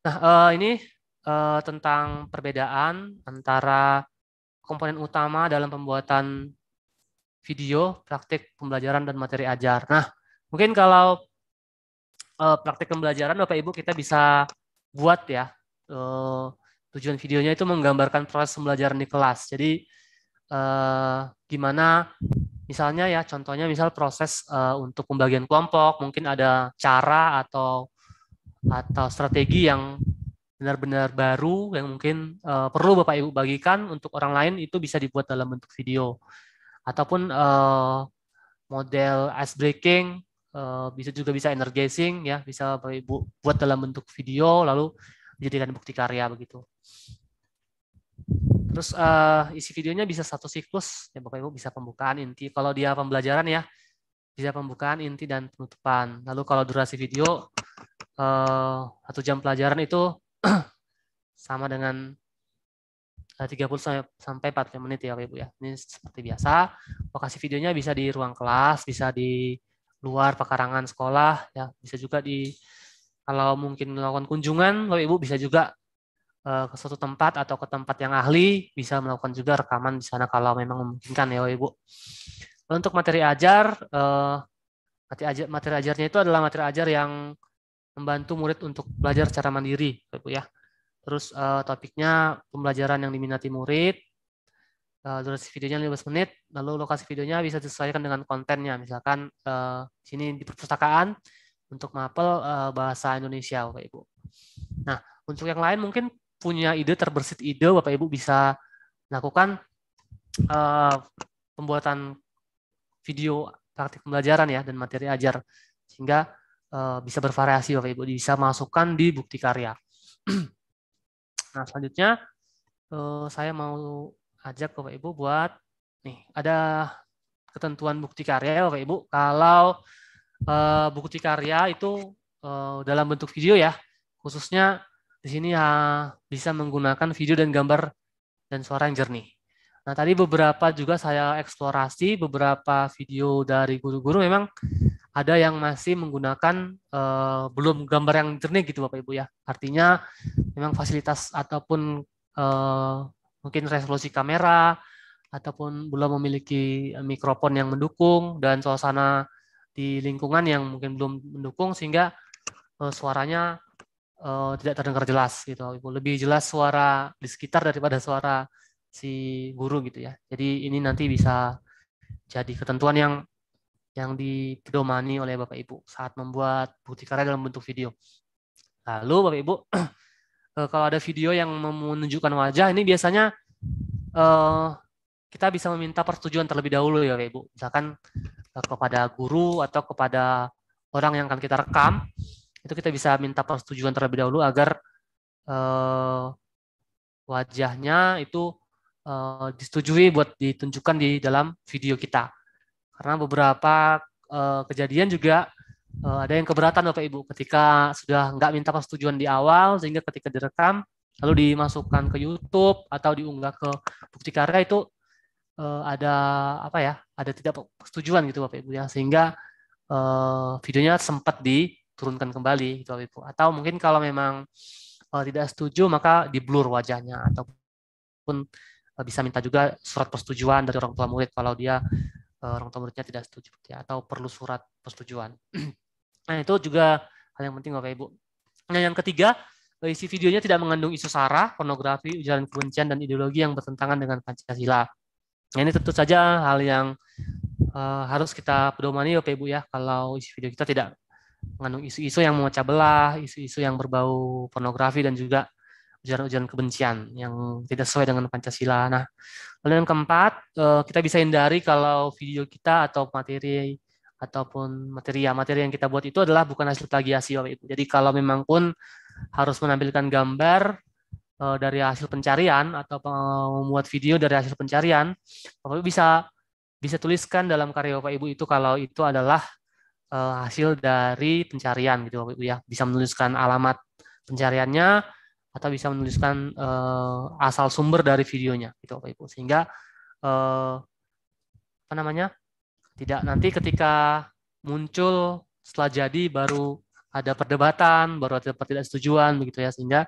Nah, ini tentang perbedaan antara komponen utama dalam pembuatan video, praktik pembelajaran, dan materi ajar. Nah, mungkin kalau praktik pembelajaran Bapak Ibu kita bisa buat ya. Tujuan videonya itu menggambarkan proses pembelajaran di kelas. Jadi gimana misalnya ya contohnya misal proses untuk pembagian kelompok, mungkin ada cara atau strategi yang benar-benar baru yang mungkin perlu Bapak Ibu bagikan untuk orang lain itu bisa dibuat dalam bentuk video ataupun model ice breaking bisa juga bisa energizing ya bisa Bapak Ibu buat dalam bentuk video lalu dijadikan bukti karya begitu. Terus isi videonya bisa satu siklus ya Bapak Ibu bisa pembukaan inti kalau dia pembelajaran ya bisa pembukaan inti dan penutupan. Lalu kalau durasi video 1 jam pelajaran itu sama dengan 30 sampai 40 menit ya Bapak Ibu ya. Ini seperti biasa. Lokasi videonya bisa di ruang kelas, bisa di luar pekarangan sekolah ya, bisa juga di kalau mungkin melakukan kunjungan Bapak Ibu bisa juga ke suatu tempat atau ke tempat yang ahli, bisa melakukan juga rekaman di sana kalau memang memungkinkan ya Bapak Ibu. Lalu untuk materi ajar materi ajarnya itu adalah materi ajar yang membantu murid untuk belajar secara mandiri Bapak Ibu ya. Terus topiknya pembelajaran yang diminati murid, durasi videonya 15 menit, lalu lokasi videonya bisa disesuaikan dengan kontennya. Misalkan sini di perpustakaan untuk mapel bahasa Indonesia, Bapak Ibu. Nah, untuk yang lain mungkin punya ide terbersit ide, Bapak Ibu bisa lakukan pembuatan video praktik pembelajaran ya dan materi ajar sehingga bisa bervariasi, Bapak Ibu bisa masukkan di bukti karya. Nah, selanjutnya saya mau ajak Bapak Ibu buat nih ada ketentuan bukti karya Bapak Ibu. Kalau bukti karya itu dalam bentuk video ya, khususnya di sini ya bisa menggunakan video dan gambar dan suara yang jernih. Nah, tadi beberapa juga saya eksplorasi beberapa video dari guru-guru memang ada yang masih menggunakan belum gambar yang jernih gitu Bapak Ibu ya. Artinya memang fasilitas ataupun mungkin resolusi kamera ataupun belum memiliki mikrofon yang mendukung dan suasana di lingkungan yang mungkin belum mendukung sehingga suaranya tidak terdengar jelas gitu Ibu. Lebih jelas suara di sekitar daripada suara si guru gitu ya. Jadi ini nanti bisa jadi ketentuan yang dipedomani oleh Bapak Ibu saat membuat bukti karya dalam bentuk video. Lalu Bapak Ibu kalau ada video yang menunjukkan wajah ini biasanya kita bisa meminta persetujuan terlebih dahulu ya Bapak Ibu. Misalkan kepada guru atau kepada orang yang akan kita rekam, itu kita bisa minta persetujuan terlebih dahulu agar wajahnya itu disetujui buat ditunjukkan di dalam video kita. Karena beberapa kejadian juga ada yang keberatan Bapak Ibu ketika sudah nggak minta persetujuan di awal sehingga ketika direkam lalu dimasukkan ke YouTube atau diunggah ke bukti karya itu ada apa ya? Ada tidak persetujuan gitu Bapak Ibu ya sehingga videonya sempat diturunkan kembali gitu Bapak Ibu. Atau mungkin kalau memang tidak setuju maka di blur wajahnya ataupun bisa minta juga surat persetujuan dari orang tua murid kalau dia orang tua muridnya tidak setuju ya, atau perlu surat persetujuan. Nah, itu juga hal yang penting Bapak Ibu. Nah, yang ketiga, isi videonya tidak mengandung isu sara, pornografi, ujaran kebencian, dan ideologi yang bertentangan dengan Pancasila. Nah, ini tentu saja hal yang harus kita pedomani Bapak Ibu ya, kalau isi video kita tidak mengandung isu-isu yang memecah belah, isu-isu yang berbau pornografi, dan juga ujaran-ujaran kebencian yang tidak sesuai dengan Pancasila. Nah, lalu yang keempat, kita bisa hindari kalau video kita atau materi ataupun materi yang kita buat itu adalah bukan hasil plagiasi Bapak Ibu. Jadi kalau memang pun harus menampilkan gambar dari hasil pencarian atau membuat video dari hasil pencarian, Bapak Ibu bisa tuliskan dalam karya Bapak Ibu itu kalau itu adalah hasil dari pencarian gitu Bapak Ibu ya. Bisa menuliskan alamat pencariannya atau bisa menuliskan asal sumber dari videonya gitu Bapak Ibu. Sehingga apa namanya? Tidak nanti ketika muncul setelah jadi baru ada perdebatan, baru ada ketidaksetujuan begitu ya, sehingga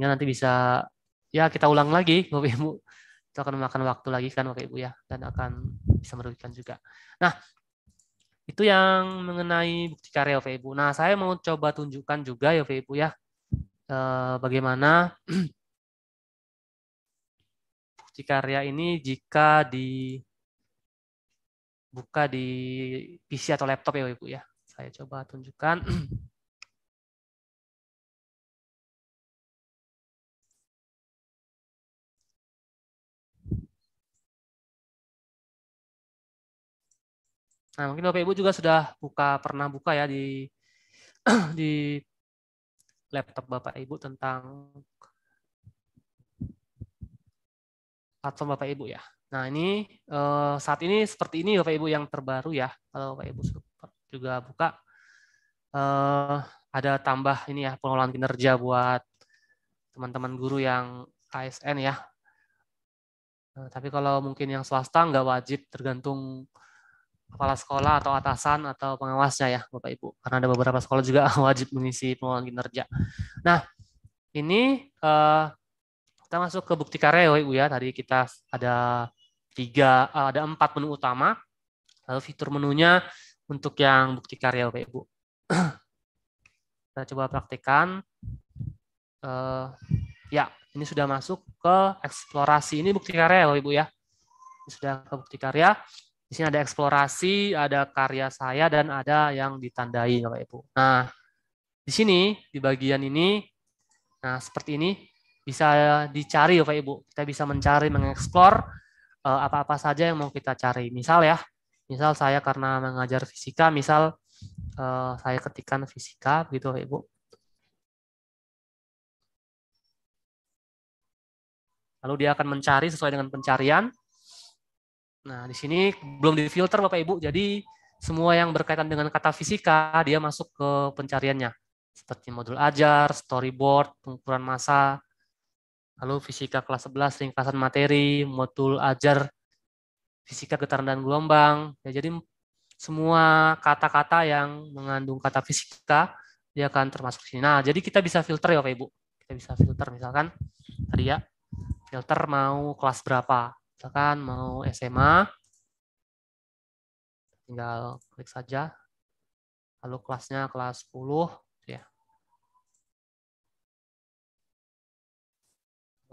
nanti bisa ya kita ulang lagi Bapak Ibu. Itu akan memakan waktu lagi kan Bapak Ibu ya, dan akan bisa merugikan juga. Nah, itu yang mengenai bukti karya Bapak Ibu. Nah, saya mau coba tunjukkan juga ya Bapak Ibu ya, bagaimana bukti karya ini jika dibuka di PC atau laptop ya Bapak Ibu ya. Saya coba tunjukkan. Nah, mungkin Bapak Ibu juga sudah pernah buka ya di di laptop Bapak Ibu tentang platform Bapak Ibu ya. Nah, ini saat ini seperti ini Bapak Ibu yang terbaru ya. Kalau Bapak Ibu juga buka, ada tambah ini ya, pengelolaan kinerja buat teman-teman guru yang ASN ya. Tapi kalau mungkin yang swasta nggak wajib, tergantung kepala sekolah atau atasan atau pengawasnya ya Bapak Ibu. Karena ada beberapa sekolah juga wajib mengisi pengelolaan kinerja. Nah, ini kita masuk ke bukti karya ya Ibu ya. Tadi kita ada ada 4 menu utama. Lalu fitur menunya untuk yang bukti karya Bapak Ibu. Kita coba praktekkan. Ya, ini sudah masuk ke eksplorasi. Ini bukti karya Bapak Ibu ya. Ini sudah ke bukti karya. Di sini ada eksplorasi, ada karya saya, dan ada yang ditandai Bapak Ibu. Nah, di sini, di bagian ini, nah seperti ini, bisa dicari Bapak Ibu. Kita bisa mencari, mengeksplor apa-apa saja yang mau kita cari. Misal ya, misal saya karena mengajar fisika, misal saya ketikkan fisika, begitu Bapak Ibu. Lalu dia akan mencari sesuai dengan pencarian. Nah, di sini belum difilter Bapak Ibu, jadi semua yang berkaitan dengan kata fisika, dia masuk ke pencariannya. Seperti modul ajar, storyboard, pengukuran massa, lalu fisika kelas 11, ringkasan materi, modul ajar, fisika getaran dan gelombang. Ya, jadi semua kata-kata yang mengandung kata fisika, dia akan termasuk sini. Nah, jadi kita bisa filter ya Bapak Ibu. Kita bisa filter misalkan, tadi ya, filter mau kelas berapa. Misalkan mau SMA, tinggal klik saja. Lalu kelasnya kelas 10 ya.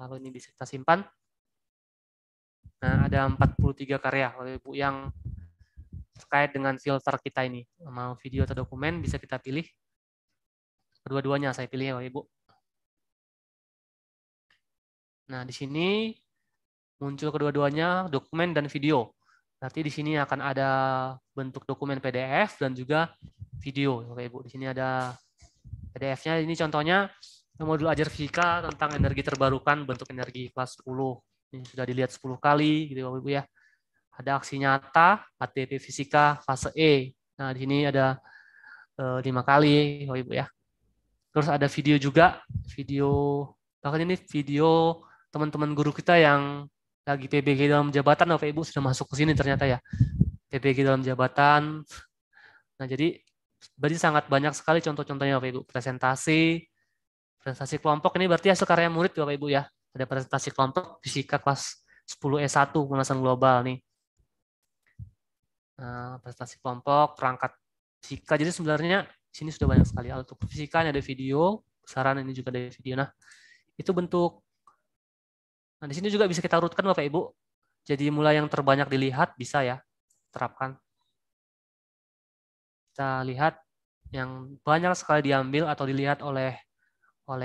Lalu ini bisa kita simpan. Nah, ada 43 karya Bapak Ibu yang terkait dengan filter kita ini. Mau video atau dokumen bisa kita pilih. Kedua-duanya saya pilih ya Bapak Ibu. Nah, di sini muncul kedua-duanya dokumen dan video. Berarti di sini akan ada bentuk dokumen PDF dan juga video Bapak Ibu. Di sini ada PDF-nya. Ini contohnya modul ajar fisika tentang energi terbarukan bentuk energi kelas 10. Ini sudah dilihat 10 kali gitu Bapak Ibu ya. Ada aksi nyata, ATP fisika fase E. Nah, di sini ada 5 kali Bapak Ibu ya. Terus ada video juga, bahkan ini video teman-teman guru kita yang lagi PBG dalam jabatan Bapak Ibu sudah masuk ke sini ternyata ya. PBG dalam jabatan. Nah, jadi berarti sangat banyak sekali contoh-contohnya Bapak Ibu. Presentasi kelompok ini berarti hasil karya murid Bapak Ibu ya. Ada presentasi kelompok fisika kelas 10 S1 pemanasan global nih. Nah, presentasi kelompok, perangkat fisika. Jadi sebenarnya di sini sudah banyak sekali. Untuk fisika ada video, besaran ini juga ada video. Nah, itu bentuk. Nah, di sini juga bisa kita urutkan Bapak Ibu. Jadi mulai yang terbanyak dilihat bisa ya terapkan. Kita lihat yang banyak sekali diambil atau dilihat oleh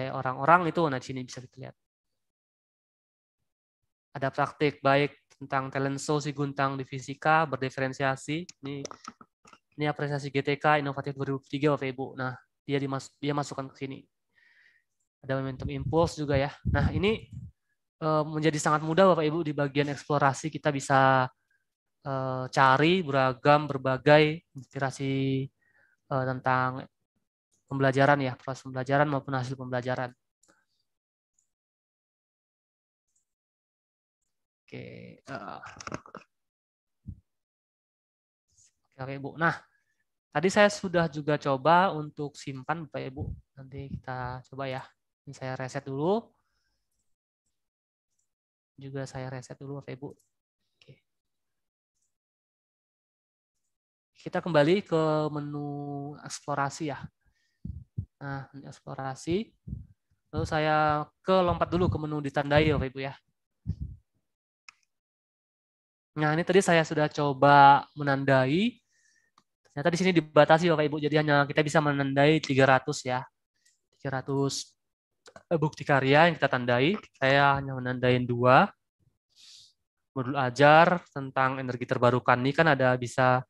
orang-orang itu. Nah, di sini bisa kita lihat. Ada praktik baik tentang talent show si Guntang di fisika berdiferensiasi. Ini apresiasi GTK inovatif 2003 Bapak Ibu. Nah, dia masukkan ke sini. Ada momentum impuls juga ya. Nah, ini menjadi sangat mudah Bapak Ibu di bagian eksplorasi kita bisa cari berbagai inspirasi tentang pembelajaran ya, proses pembelajaran maupun hasil pembelajaran. Oke, Oke, Bu. Nah, Tadi saya sudah juga coba untuk simpan Bapak Ibu. Nanti kita coba ya. Ini saya reset dulu. Juga saya reset dulu Bapak Ibu. Oke. Kita kembali ke menu eksplorasi ya. Nah, menu eksplorasi. Lalu saya lompat dulu ke menu ditandai Bapak Ibu ya. Nah, ini tadi saya sudah coba menandai. Ternyata di sini dibatasi Bapak Ibu. Jadi hanya kita bisa menandai 300 ya. 300 bukti karya yang kita tandai. Saya hanya menandain 2. Modul ajar tentang energi terbarukan ini kan ada bisa,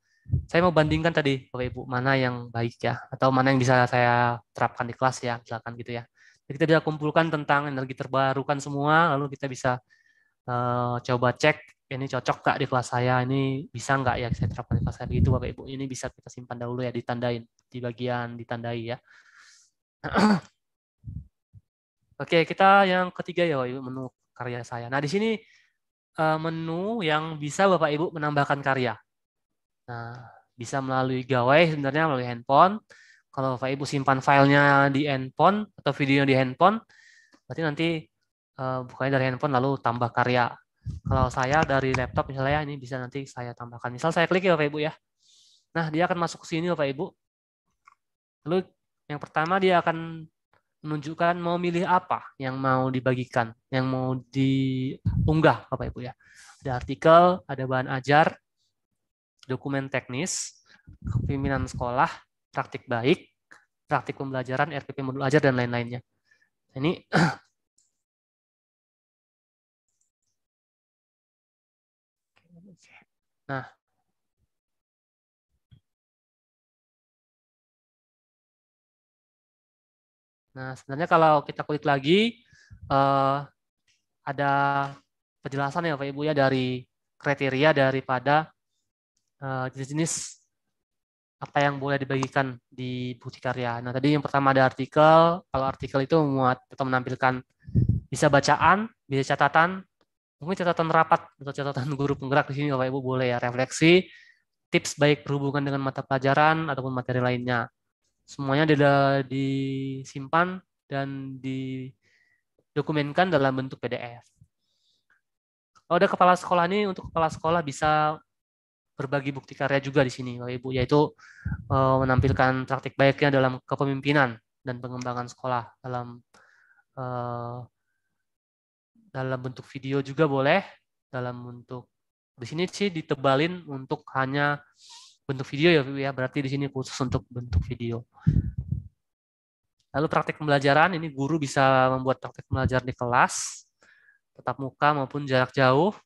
saya mau bandingkan tadi Bapak Ibu mana yang baik ya, atau mana yang bisa saya terapkan di kelas ya, misalkan gitu ya. Jadi kita bisa kumpulkan tentang energi terbarukan semua, lalu kita bisa coba cek ini cocok nggak di kelas saya, ini bisa nggak ya saya terapkan di kelas saya, begitu Bapak Ibu. Ini bisa kita simpan dahulu ya, ditandain di bagian ditandai ya. Oke, kita yang ketiga ya Bapak Ibu, menu karya saya. Nah, di sini menu yang bisa Bapak Ibu menambahkan karya. Nah, bisa melalui gawai sebenarnya melalui handphone. Kalau Bapak Ibu simpan filenya di handphone atau videonya di handphone, berarti nanti bukanya dari handphone lalu tambah karya. Kalau saya dari laptop misalnya ini bisa nanti saya tambahkan. Misal saya klik ya Bapak Ibu ya. Nah, dia akan masuk ke sini Bapak Ibu. Lalu yang pertama dia akan menunjukkan mau milih apa yang mau dibagikan, yang mau diunggah Bapak Ibu ya. Ada artikel, ada bahan ajar, dokumen teknis, kepemimpinan sekolah, praktik baik, praktik pembelajaran, RPP modul ajar, dan lain-lainnya. Ini nah, sebenarnya kalau kita klik lagi ada penjelasan ya Pak Ibu ya dari kriteria daripada jenis-jenis apa yang boleh dibagikan di bukti karya. Nah, tadi yang pertama ada artikel. Kalau artikel itu memuat atau menampilkan bisa bacaan, bisa catatan, mungkin catatan rapat atau catatan guru penggerak di sini Bapak Ibu boleh ya, refleksi, tips baik berhubungan dengan mata pelajaran ataupun materi lainnya. Semuanya disimpan dan didokumenkan dalam bentuk PDF. Kalau ada kepala sekolah ini, untuk kepala sekolah bisa berbagi bukti karya juga di sini Bapak Ibu, yaitu menampilkan praktik baiknya dalam kepemimpinan dan pengembangan sekolah eh, dalam bentuk video juga boleh, dalam bentuk di sini sih ditebalin untuk hanya bentuk video ya, berarti di sini khusus untuk bentuk video. Lalu praktik pembelajaran, ini guru bisa membuat praktik pembelajaran di kelas, tatap muka maupun jarak jauh.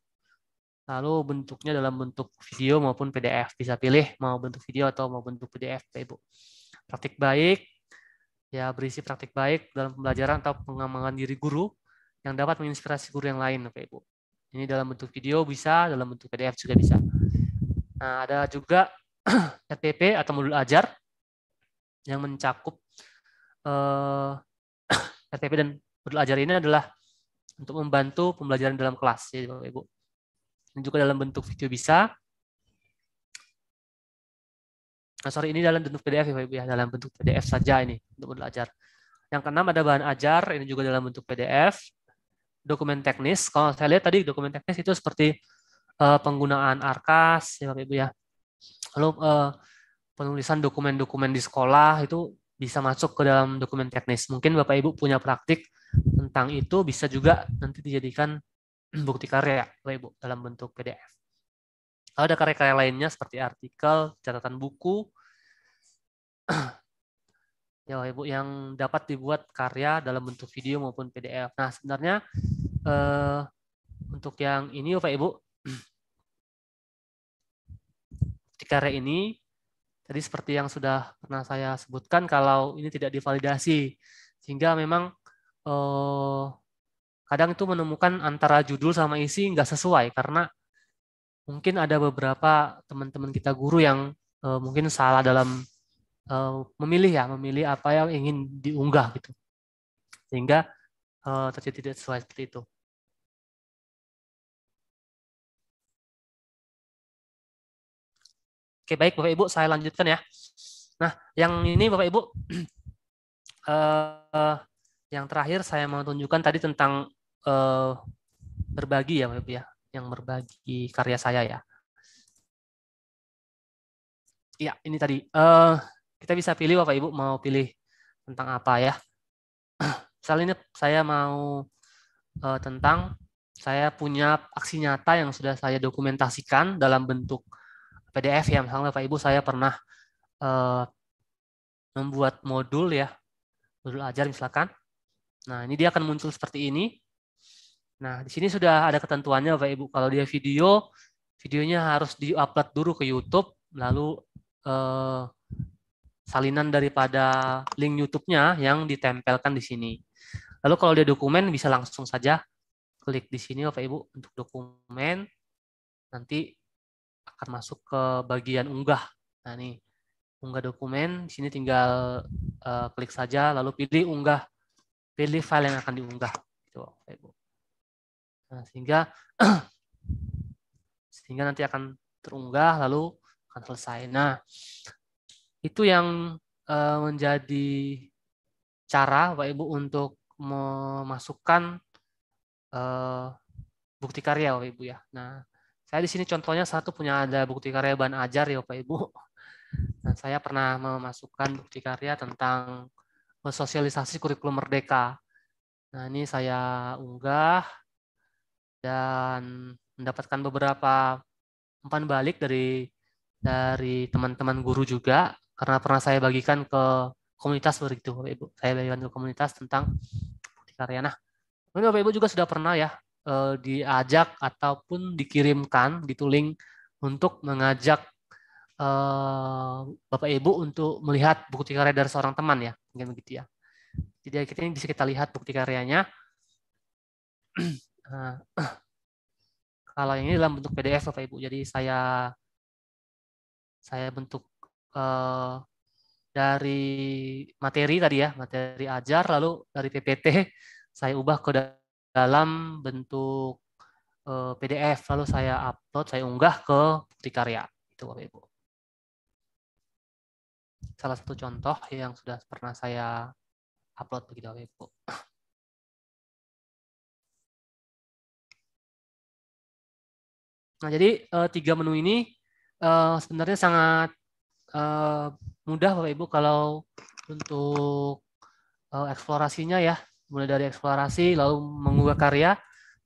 Lalu bentuknya dalam bentuk video maupun PDF. Bisa pilih mau bentuk video atau mau bentuk PDF, Pak Ibu. Praktik baik, ya berisi praktik baik dalam pembelajaran atau pengembangan diri guru yang dapat menginspirasi guru yang lain, Pak Ibu. Ini dalam bentuk video bisa, dalam bentuk PDF juga bisa. Nah, ada juga RPP atau modul ajar yang mencakup RPP dan modul ajar ini adalah untuk membantu pembelajaran dalam kelas, ya Bapak Ibu. Ini juga dalam bentuk video bisa. Nah, sorry, ini dalam bentuk PDF ya Bapak Ibu ya, dalam bentuk PDF saja ini untuk modul ajar. Yang keenam ada bahan ajar, ini juga dalam bentuk PDF. Dokumen teknis, kalau saya lihat tadi dokumen teknis itu seperti penggunaan Arkas ya Bapak Ibu ya. Lalu penulisan dokumen-dokumen di sekolah itu bisa masuk ke dalam dokumen teknis. Mungkin Bapak Ibu punya praktik tentang itu, bisa juga nanti dijadikan bukti karya Bapak Ibu dalam bentuk PDF. Lalu ada karya-karya lainnya seperti artikel, catatan buku, ya Bapak Ibu, yang dapat dibuat karya dalam bentuk video maupun PDF. Nah, sebenarnya untuk yang ini Bapak Ibu, bukti karya ini tadi seperti yang sudah pernah saya sebutkan, kalau ini tidak divalidasi, sehingga memang kadang itu menemukan antara judul sama isi nggak sesuai, karena mungkin ada beberapa teman-teman kita guru yang mungkin salah dalam memilih apa yang ingin diunggah gitu, sehingga terjadi tidak sesuai seperti itu. Oke, baik Bapak Ibu, saya lanjutkan ya. Nah, yang ini Bapak Ibu, yang terakhir saya mau tunjukkan tadi tentang berbagi ya Bapak Ibu ya, yang berbagi karya saya ya. Ya, ini tadi. Kita bisa pilih Bapak Ibu mau pilih tentang apa ya. Misalnya ini saya mau tentang saya punya aksi nyata yang sudah saya dokumentasikan dalam bentuk PDF ya. Misalnya Bapak Ibu saya pernah membuat modul ya, modul ajar misalkan. Nah, ini dia akan muncul seperti ini. Nah, di sini sudah ada ketentuannya Bapak Ibu. Kalau dia video, videonya harus di-upload dulu ke YouTube, lalu salinan daripada link YouTube-nya yang ditempelkan di sini. Lalu kalau dia dokumen bisa langsung saja klik di sini Bapak Ibu untuk dokumen, nanti akan masuk ke bagian unggah. Nah, ini unggah dokumen, di sini tinggal klik saja lalu pilih unggah, pilih file yang akan diunggah. Gitu, Bapak Ibu. Nah, sehingga nanti akan terunggah lalu akan selesai. Nah, itu yang menjadi cara Bapak Ibu untuk memasukkan bukti karya Bapak Ibu ya. Nah, saya di sini contohnya satu punya ada bukti karya bahan ajar ya Bapak Ibu. Nah, saya pernah memasukkan bukti karya tentang sosialisasi kurikulum merdeka. Nah, ini saya unggah dan mendapatkan beberapa umpan balik dari teman-teman guru juga karena pernah saya bagikan ke komunitas begitu Bapak Ibu. Saya bagikan ke komunitas tentang bukti karya. Nah, ini Bapak Ibu juga sudah pernah ya diajak ataupun dikirimkan gitu link untuk mengajak Bapak Ibu untuk melihat bukti karya dari seorang teman ya, mungkin begitu ya. Jadi ini bisa kita lihat bukti karyanya. Nah, kalau ini dalam bentuk PDF Bapak Ibu. Jadi saya bentuk dari materi tadi ya, materi ajar, lalu dari PPT saya ubah ke dalam bentuk PDF, lalu saya upload, saya unggah ke bukti karya. Itu Bapak Ibu. Salah satu contoh yang sudah pernah saya upload begitu Bapak Ibu. Nah, jadi tiga menu ini sebenarnya sangat mudah Bapak Ibu kalau untuk eksplorasinya ya. Mulai dari eksplorasi, lalu mengunggah karya,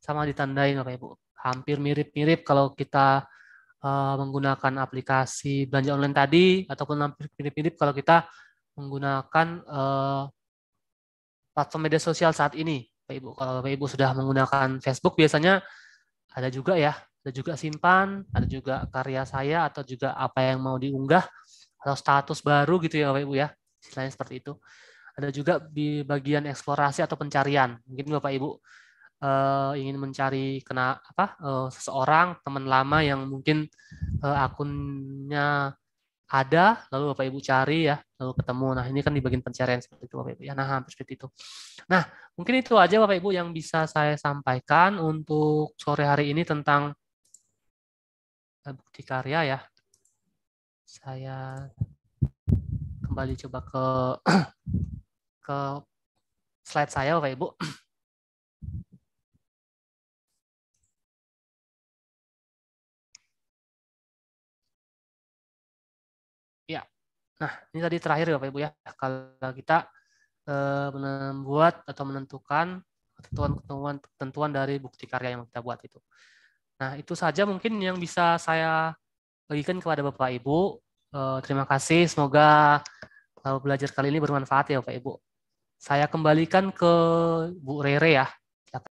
sama ditandai Bapak Ibu. Hampir mirip-mirip kalau kita menggunakan aplikasi belanja online tadi, ataupun hampir mirip-mirip kalau kita menggunakan platform media sosial saat ini, Bapak Ibu. Kalau Bapak Ibu sudah menggunakan Facebook, biasanya ada juga ya, ada juga simpan, ada juga karya saya, atau juga apa yang mau diunggah, atau status baru gitu ya Bapak Ibu ya, istilahnya seperti itu. Ada juga di bagian eksplorasi atau pencarian. Mungkin Bapak Ibu ingin mencari seseorang, teman lama yang mungkin akunnya ada, lalu Bapak Ibu cari ya, lalu ketemu. Nah, ini kan di bagian pencarian seperti itu Bapak Ibu ya. Nah, hampir seperti itu. Nah, mungkin itu aja Bapak Ibu yang bisa saya sampaikan untuk sore hari ini tentang bukti karya ya. Saya kembali coba ke slide saya Bapak Ibu. Ya. Nah, ini tadi terakhir ya Bapak Ibu ya. Kalau kita membuat atau menentukan ketentuan dari bukti karya yang kita buat itu. Nah, itu saja mungkin yang bisa saya bagikan kepada Bapak Ibu. Terima kasih, semoga belajar kali ini bermanfaat ya Bapak Ibu. Saya kembalikan ke Bu Rere ya.